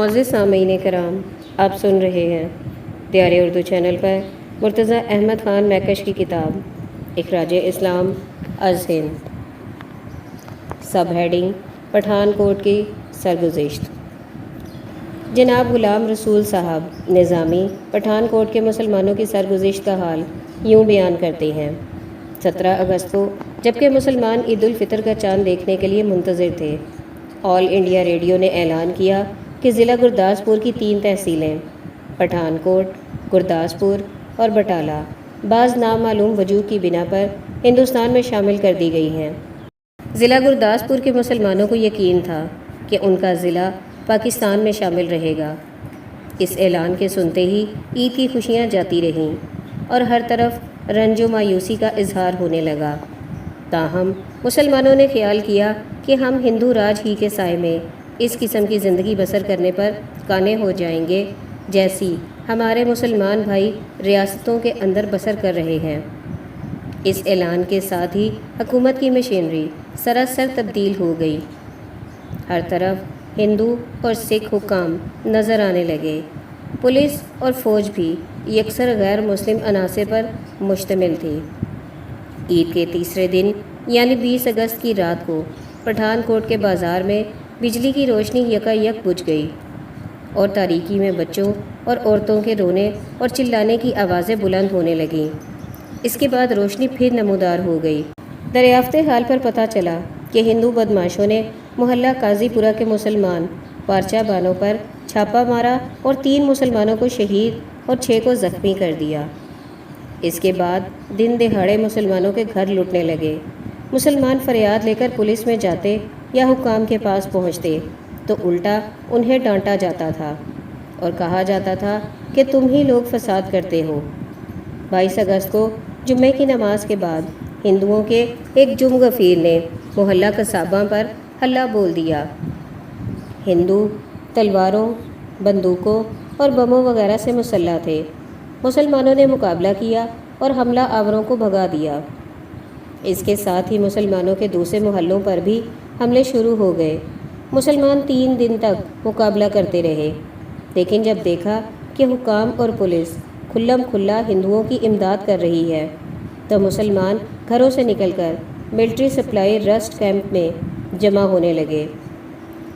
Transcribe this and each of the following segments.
معزز سامعین کرام، آپ سن رہے ہیں دیار اردو چینل پر مرتضیٰ احمد خان میکش کی کتاب اخراج اسلام از ہند، سب ہیڈنگ پٹھان کوٹ کی سرگزشت۔ جناب غلام رسول صاحب نظامی پٹھان کوٹ کے مسلمانوں کی سرگزشت کا حال یوں بیان کرتے ہیں۔ 17 اگست کو جبکہ مسلمان عید الفطر کا چاند دیکھنے کے لیے منتظر تھے، آل انڈیا ریڈیو نے اعلان کیا کہ ضلع گرداسپور کی 3 تحصیلیں پٹھان کوٹ، گرداسپور اور بٹالہ بعض نامعلوم وجوہ کی بنا پر ہندوستان میں شامل کر دی گئی ہیں۔ ضلع گرداسپور کے مسلمانوں کو یقین تھا کہ ان کا ضلع پاکستان میں شامل رہے گا۔ اس اعلان کے سنتے ہی عید کی خوشیاں جاتی رہیں اور ہر طرف رنج و مایوسی کا اظہار ہونے لگا۔ تاہم مسلمانوں نے خیال کیا کہ ہم ہندو راج ہی کے سائے میں اس قسم کی زندگی بسر کرنے پر قانع ہو جائیں گے جیسی ہمارے مسلمان بھائی ریاستوں کے اندر بسر کر رہے ہیں۔ اس اعلان کے ساتھ ہی حکومت کی مشینری سراسر تبدیل ہو گئی۔ ہر طرف ہندو اور سکھ حکام نظر آنے لگے۔ پولیس اور فوج بھی یکسر غیر مسلم عناصر پر مشتمل تھی۔ عید کے تیسرے دن یعنی 20 اگست کی رات کو پٹھان کوٹ کے بازار میں بجلی کی روشنی یکایک بجھ گئی اور تاریکی میں بچوں اور عورتوں کے رونے اور چلانے کی آوازیں بلند ہونے لگیں۔ اس کے بعد روشنی پھر نمودار ہو گئی۔ دریافت حال پر پتہ چلا کہ ہندو بدماشوں نے محلہ قاضی پورہ کے مسلمان پارچہ بانوں پر چھاپا مارا اور 3 مسلمانوں کو شہید اور 6 کو زخمی کر دیا۔ اس کے بعد دن دہاڑے مسلمانوں کے گھر لوٹنے لگے۔ مسلمان فریاد لے کر پولیس میں جاتے یا حکام کے پاس پہنچتے تو الٹا انہیں ڈانٹا جاتا تھا اور کہا جاتا تھا کہ تم ہی لوگ فساد کرتے ہو۔ 22 اگست کو جمعے کی نماز کے بعد ہندوؤں کے ایک جم غفیر نے محلہ قصاباں پر حلہ بول دیا۔ ہندو تلواروں، بندوقوں اور بموں وغیرہ سے مسلح تھے۔ مسلمانوں نے مقابلہ کیا اور حملہ آوروں کو بھگا دیا۔ اس کے ساتھ ہی مسلمانوں کے دوسرے محلوں پر بھی حملے شروع ہو گئے۔ مسلمان 3 دن تک مقابلہ کرتے رہے، لیکن جب دیکھا کہ حکام اور پولیس کھلم کھلا ہندوؤں کی امداد کر رہی ہے تو مسلمان گھروں سے نکل کر ملٹری سپلائی رسٹ کیمپ میں جمع ہونے لگے۔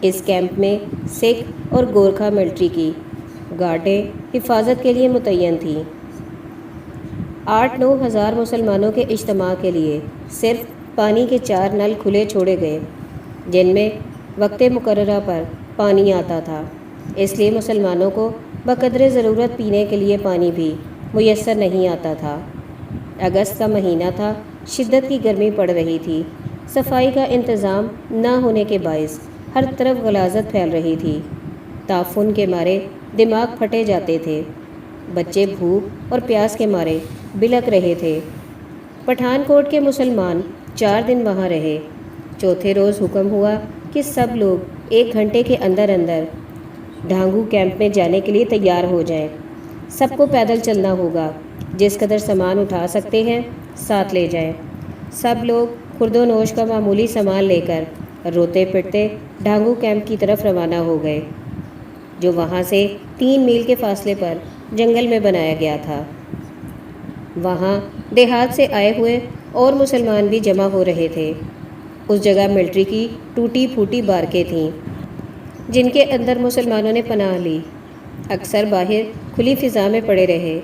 اس کیمپ میں سکھ اور گورکھا ملٹری کی گارڈیں حفاظت کے لیے متعین تھیں۔ 8-9 ہزار مسلمانوں کے اجتماع کے لیے صرف پانی کے 4 نل کھلے چھوڑے گئے، جن میں وقت مقررہ پر پانی آتا تھا۔ اس لیے مسلمانوں کو بقدر ضرورت پینے کے لیے پانی بھی میسر نہیں آتا تھا۔ اگست کا مہینہ تھا، شدت کی گرمی پڑ رہی تھی۔ صفائی کا انتظام نہ ہونے کے باعث ہر طرف غلاظت پھیل رہی تھی۔ تعفن کے مارے دماغ پھٹے جاتے تھے۔ بچے بھوک اور پیاس کے مارے بلک رہے تھے۔ پٹھان کوٹ کے مسلمان 4 دن وہاں رہے۔ چوتھے روز حکم ہوا کہ سب لوگ 1 گھنٹے کے اندر اندر ڈھانگو کیمپ میں جانے کے لیے تیار ہو جائیں۔ سب کو پیدل چلنا ہوگا، جس قدر سامان اٹھا سکتے ہیں ساتھ لے جائیں۔ سب لوگ خورد و نوش کا معمولی سامان لے کر روتے پٹتے ڈھانگو کیمپ کی طرف روانہ ہو گئے، جو وہاں سے 3 میل کے فاصلے پر جنگل میں بنایا گیا تھا۔ وہاں دیہات سے آئے ہوئے اور مسلمان بھی جمع ہو رہے تھے۔ اس جگہ ملٹری کی ٹوٹی پھوٹی بارکیں تھیں، جن کے اندر مسلمانوں نے پناہ لی۔ اکثر باہر کھلی فضا میں پڑے رہے۔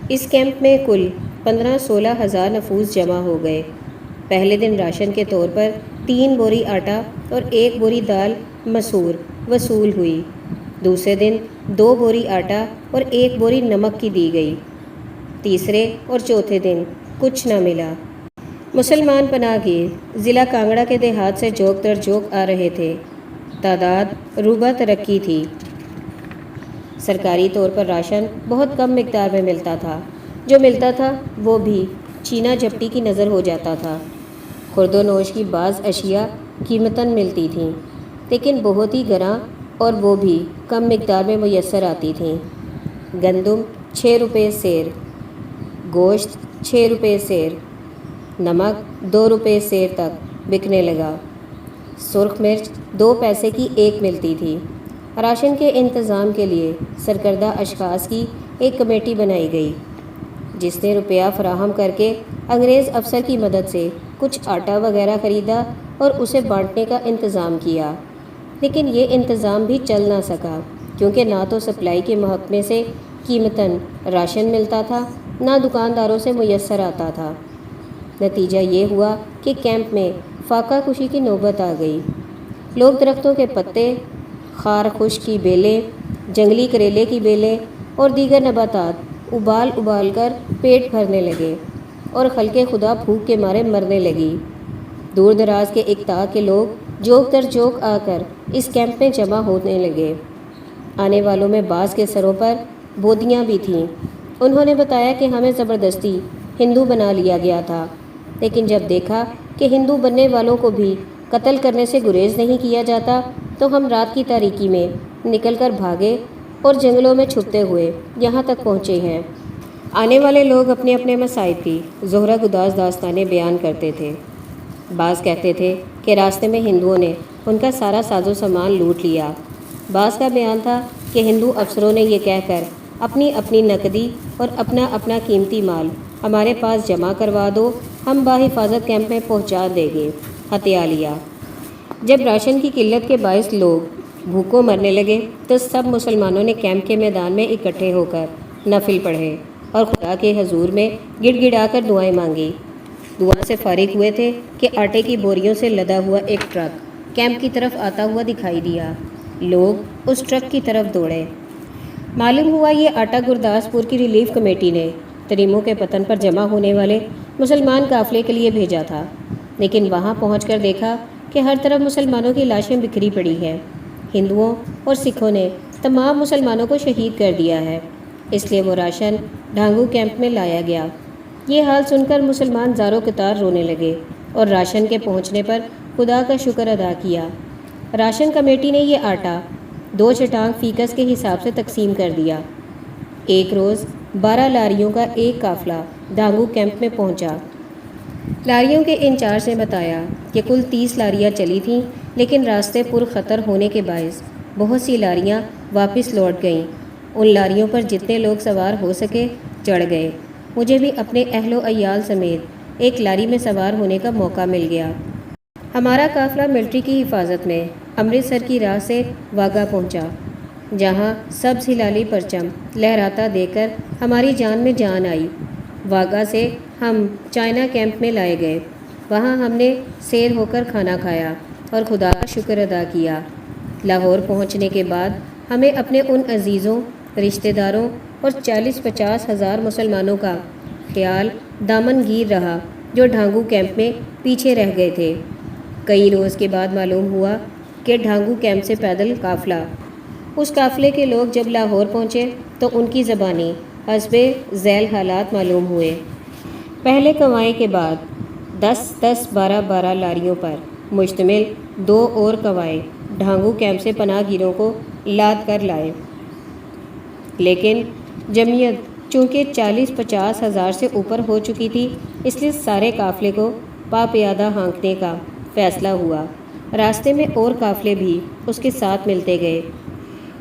اس کیمپ میں کل 15-16 ہزار نفوس جمع ہو گئے۔ پہلے دن راشن کے طور پر 3 بوری آٹا اور 1 بوری دال مسور وصول ہوئی۔ دوسرے دن 2 بوری آٹا اور 1 بوری نمک کی دی گئی۔ تیسرے اور چوتھے دن کچھ نہ ملا۔ مسلمان پناہ گیر ضلع کانگڑا کے دیہات سے جوک در جوک آ رہے تھے۔ تعداد روبہ ترقی تھی۔ سرکاری طور پر راشن بہت کم مقدار میں ملتا تھا۔ جو ملتا تھا وہ بھی چینا جھپٹی کی نظر ہو جاتا تھا۔ خورد و نوش کی بعض اشیاء قیمتاً ملتی تھیں، لیکن بہت ہی گراں اور وہ بھی کم مقدار میں میسر آتی تھیں۔ گندم 6 روپے سیر، گوشت 6 روپے سیر، نمک 2 روپے سیر تک بکنے لگا۔ سرخ مرچ 2 پیسے کی 1 ملتی تھی۔ راشن کے انتظام کے لیے سرکردہ اشخاص کی ایک کمیٹی بنائی گئی، جس نے روپیہ فراہم کر کے انگریز افسر کی مدد سے کچھ آٹا وغیرہ خریدا اور اسے بانٹنے کا انتظام کیا۔ لیکن یہ انتظام بھی چل نہ سکا، کیونکہ نہ تو سپلائی کے محکمے سے قیمتاً راشن ملتا تھا، نہ دکانداروں سے میسر آتا تھا۔ نتیجہ یہ ہوا کہ کیمپ میں فاقہ کشی کی نوبت آ گئی۔ لوگ درختوں کے پتے، خار خشک کی بیلیں، جنگلی کریلے کی بیلیں اور دیگر نباتات ابال ابال کر پیٹ بھرنے لگے اور خلق خدا بھوک کے مارے مرنے لگی۔ دور دراز کے اقطاع کے لوگ جوک در جوک آ کر اس کیمپ میں جمع ہونے لگے۔ آنے والوں میں بعض کے سروں پر بودیاں بھی تھیں۔ انہوں نے بتایا کہ ہمیں زبردستی ہندو بنا لیا گیا تھا، لیکن جب دیکھا کہ ہندو بننے والوں کو بھی قتل کرنے سے گریز نہیں کیا جاتا تو ہم رات کی تاریکی میں نکل کر بھاگے اور جنگلوں میں چھپتے ہوئے یہاں تک پہنچے ہیں۔ آنے والے لوگ اپنے اپنے مصائب کی زہرہ گداز داستانیں بیان کرتے تھے۔ بعض کہتے تھے کہ راستے میں ہندوؤں نے ان کا سارا ساز و سامان لوٹ لیا۔ بعض کا بیان تھا کہ ہندو افسروں نے یہ کہہ کر اپنی اپنی نقدی اور اپنا اپنا قیمتی مال ہمارے پاس جمع کروا دو، ہم بحفاظت کیمپ میں پہنچا دیں گے، ہتھیا لیا۔ جب راشن کی قلت کے باعث لوگ بھوکوں مرنے لگے تو سب مسلمانوں نے کیمپ کے میدان میں اکٹھے ہو کر نفل پڑھے اور خدا کے حضور میں گڑ گڑا کر دعائیں مانگی۔ دعا سے فارغ ہوئے تھے کہ آٹے کی بوریوں سے لدا ہوا ایک ٹرک کیمپ کی طرف آتا ہوا دکھائی دیا۔ لوگ اس ٹرک کی طرف دوڑے۔ معلوم ہوا یہ آٹا گرداسپور کی ریلیف کمیٹی نے تریموں کے پتن پر جمع ہونے والے مسلمان قافلے کے لیے بھیجا تھا، لیکن وہاں پہنچ کر دیکھا کہ ہر طرف مسلمانوں کی لاشیں بکھری پڑی ہیں۔ ہندوؤں اور سکھوں نے تمام مسلمانوں کو شہید کر دیا ہے، اس لیے وہ راشن ڈھانگو کیمپ میں لایا گیا۔ یہ حال سن کر مسلمان زاروں قطار رونے لگے اور راشن کے پہنچنے پر خدا کا شکر ادا کیا۔ راشن کمیٹی نے یہ آٹا 2 چٹانگ فیکس کے حساب سے تقسیم کر دیا۔ ایک روز 12 لاریوں کا ایک قافلہ ڈھانگو کیمپ میں پہنچا۔ لاریوں کے انچارج نے بتایا کہ کل 30 لاریاں چلی تھیں، لیکن راستے پر خطر ہونے کے باعث بہت سی لاریاں واپس لوٹ گئیں۔ ان لاریوں پر جتنے لوگ سوار ہو سکے چڑھ گئے۔ مجھے بھی اپنے اہل و عیال سمیت ایک لاری میں سوار ہونے کا موقع مل گیا۔ ہمارا قافلہ ملٹری کی حفاظت میں امرتسر کی راہ سے واگا پہنچا، جہاں سبز ہلالی پرچم لہراتا دیکھ کر ہماری جان میں جان آئی۔ واگا سے ہم چائنا کیمپ میں لائے گئے۔ وہاں ہم نے سیر ہو کر کھانا کھایا اور خدا کا شکر ادا کیا۔ لاہور پہنچنے کے بعد ہمیں اپنے ان عزیزوں، رشتہ داروں اور 40-50 ہزار مسلمانوں کا خیال دامن گیر رہا جو ڈھانگو کیمپ میں پیچھے رہ گئے تھے۔ کئی روز کے بعد معلوم ہوا کہ ڈھانگو کیمپ سے پیدل قافلہ۔ اس قافلے کے لوگ جب لاہور پہنچے تو ان کی زبانی حسب ذیل حالات معلوم ہوئے۔ پہلے کنوائیں کے بعد 10-10، 12-12 لاریوں پر مشتمل 2 اور کنوائیں ڈھانگو کیمپ سے پناہ گیروں کو لاد کر لائے، لیکن جمعیت چونکہ 40-50 ہزار سے اوپر ہو چکی تھی، اس لیے سارے قافلے کو پا پیادہ ہانکنے کا فیصلہ ہوا۔ راستے میں اور قافلے بھی اس کے ساتھ ملتے گئے۔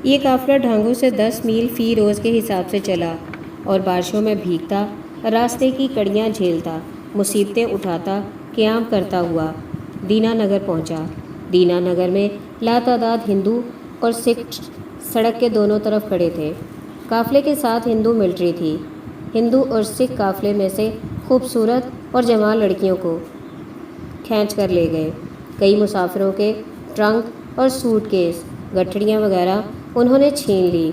یہ قافلہ ڈھانگو سے 10 میل فی روز کے حساب سے چلا اور بارشوں میں بھیگتا، راستے کی کڑیاں جھیلتا، مصیبتیں اٹھاتا، قیام کرتا ہوا دینا نگر پہنچا۔ دینا نگر میں لاتعداد ہندو اور سکھ سڑک کے دونوں طرف کھڑے تھے۔ قافلے کے ساتھ ہندو ملٹری تھی۔ ہندو اور سکھ قافلے میں سے خوبصورت اور جوان لڑکیوں کو کھینچ کر لے گئے۔ کئی مسافروں کے ٹرنک اور سوٹ کیس، گٹھڑیاں وغیرہ انہوں نے چھین لی۔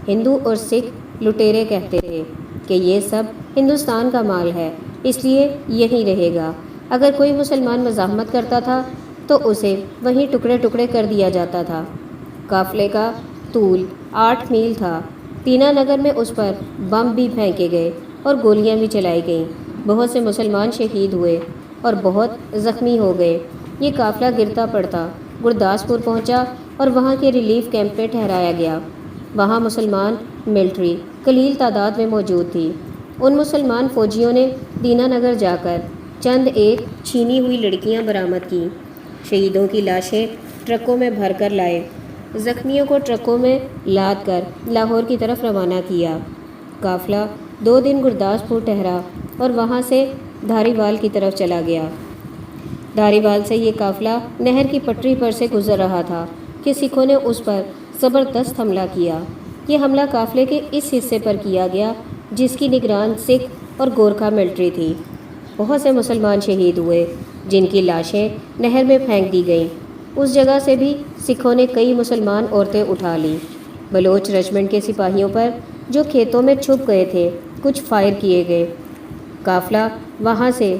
ہندو اور سکھ لٹیرے کہتے تھے کہ یہ سب ہندوستان کا مال ہے، اس لیے یہیں رہے گا۔ اگر کوئی مسلمان مزاحمت کرتا تھا تو اسے وہیں ٹکڑے ٹکڑے کر دیا جاتا تھا۔ قافلے کا طول 8 میل تھا۔ دینا نگر میں اس پر بم بھی پھینکے گئے اور گولیاں بھی چلائی گئیں۔ بہت سے مسلمان شہید ہوئے اور بہت زخمی ہو گئے۔ یہ قافلہ گرتا پڑتا گرداسپور پہنچا اور وہاں کے ریلیف کیمپ میں ٹھہرایا گیا۔ وہاں مسلمان ملٹری قلیل تعداد میں موجود تھی۔ ان مسلمان فوجیوں نے دینا نگر جا کر چند ایک چھینی ہوئی لڑکیاں برآمد کیں۔ شہیدوں کی لاشیں ٹرکوں میں بھر کر لائے زخمیوں کو ٹرکوں میں لاد کر لاہور کی طرف روانہ کیا۔ قافلہ 2 دن گرداسپور ٹھہرا اور وہاں سے دھاریوال کی طرف چلا گیا۔ دھاریوال سے یہ قافلہ نہر کی پٹری پر سے گزر رہا تھا کہ سکھوں نے اس پر زبردست حملہ کیا۔ یہ حملہ قافلے کے اس حصے پر کیا گیا جس کی نگران سکھ اور گورکھا ملٹری تھی۔ بہت سے مسلمان شہید ہوئے جن کی لاشیں نہر میں پھینک دی گئیں۔ اس جگہ سے بھی سکھوں نے کئی مسلمان عورتیں اٹھا لیں۔ بلوچ رجمنٹ کے سپاہیوں پر جو کھیتوں میں چھپ گئے تھے کچھ فائر کیے گئے۔ قافلہ وہاں سے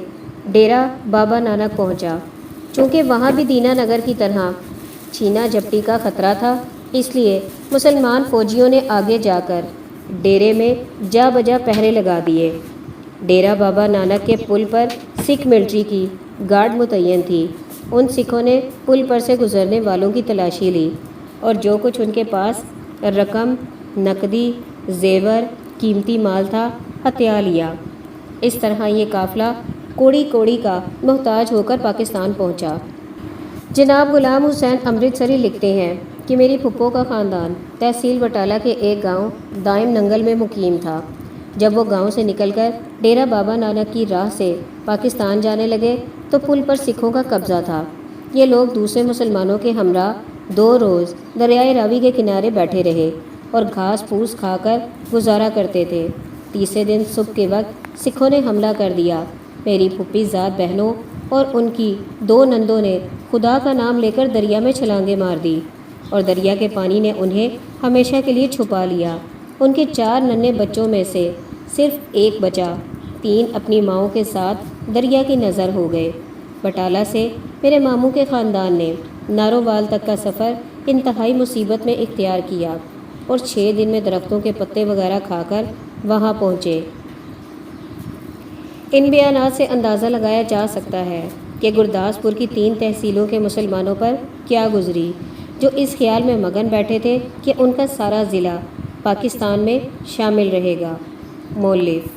ڈیرہ بابا نانک پہنچا۔ چونکہ وہاں بھی دینا نگر کی طرح چھینا جھپٹی کا خطرہ تھا، اس لیے مسلمان فوجیوں نے آگے جا کر ڈیرے میں جا بجا پہرے لگا دیے۔ ڈیرہ بابا نانک کے پل پر سکھ ملٹری کی گارڈ متعین تھی۔ ان سکھوں نے پل پر سے گزرنے والوں کی تلاشی لی اور جو کچھ ان کے پاس رقم، نقدی، زیور، قیمتی مال تھا ہتھیا لیا۔ اس طرح یہ قافلہ کوڑی کوڑی کا محتاج ہو کر پاکستان پہنچا۔ جناب غلام حسین امرتسری لکھتے ہیں کہ میری پھپھو کا خاندان تحصیل بٹالہ کے ایک گاؤں دائم ننگل میں مقیم تھا۔ جب وہ گاؤں سے نکل کر ڈیرہ بابا نانک کی راہ سے پاکستان جانے لگے تو پل پر سکھوں کا قبضہ تھا۔ یہ لوگ دوسرے مسلمانوں کے ہمراہ 2 روز دریائے راوی کے کنارے بیٹھے رہے اور گھاس پھوس کھا کر گزارا کرتے تھے۔ تیسرے دن صبح کے وقت سکھوں نے حملہ کر دیا۔ میری پھوپھی زاد بہنوں اور ان کی 2 نندوں نے خدا کا نام لے کر دریا میں چھلانگیں مار دی اور دریا کے پانی نے انہیں ہمیشہ کے لیے چھپا لیا۔ ان کے 4 ننھے بچوں میں سے صرف 1 بچا، 3 اپنی ماؤں کے ساتھ دریا کی نظر ہو گئے۔ بٹالہ سے میرے ماموں کے خاندان نے نارووال تک کا سفر انتہائی مصیبت میں اختیار کیا اور 6 دن میں درختوں کے پتے وغیرہ کھا کر وہاں پہنچے۔ ان بیانات سے اندازہ لگایا جا سکتا ہے کہ گرداسپور کی 3 تحصیلوں کے مسلمانوں پر کیا گزری، جو اس خیال میں مگن بیٹھے تھے کہ ان کا سارا ضلع پاکستان میں شامل رہے گا۔ مؤلف